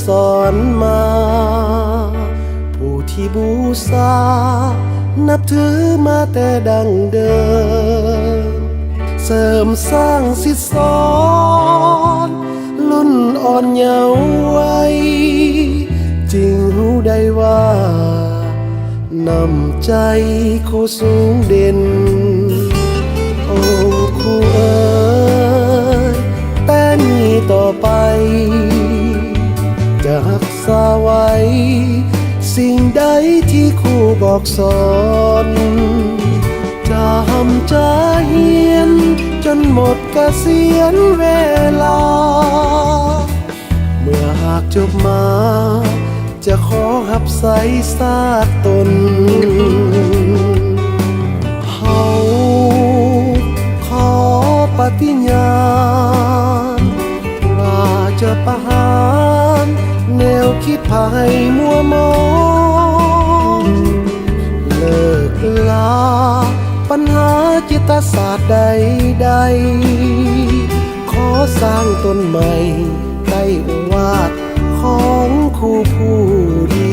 สอนมาผู้ที่บูชานับถือมาแต่ดั้งเดิมเสริมสร้างสิทธิสอนรุ่นอ่อนเยาว์วัยจึงรู้ได้ว่านำใจครูสูงเด่นโอ้ครูเอ๋ยแต่นี้ต่อไปจะรักษาไว้สิ่งใดที่ครูบอกสอนจะทำใจเฮียนจนหมดเกษียณเวลาเมื่อหากจบมาจะขอหับใส่ซากตนเฮาขอปฏิญาณว่าจะประหารแนวคิดพาให้มัวมองเลิกลาปัญหาจิตศาสตร์ใดๆขอสร้างต้นใหม่ใต้โอวาทของครูผู้ดี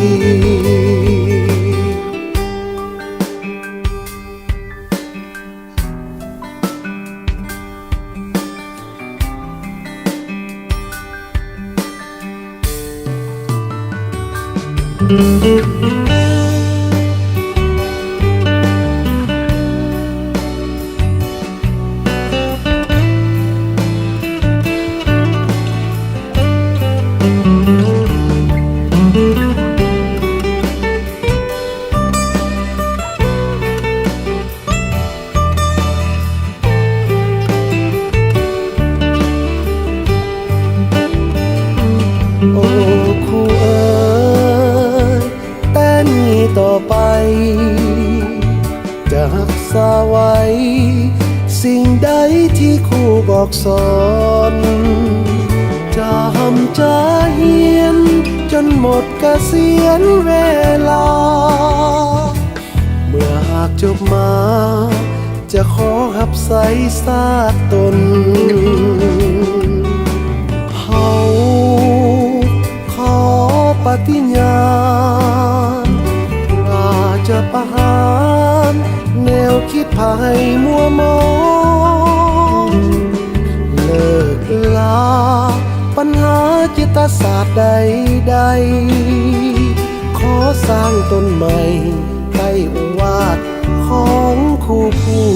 โอ้ครูเอ๋ยแต่นี้ต่อไปจะรักษาไว้สิ่งใดที่ครูบอกสอนจะทำใจเฮียนจนหมดเกษียณเวลาเมื่อหากจบมาจะขอหับใส่ซากตนเฮาขอปฏิญาณว่าจะประหารแนวคิดพาให้มัวมองเลิกลาปัญหาจิตศาสตร์ใดๆขอสร้างต้นใหม่ใต้โอวาทของครูผู้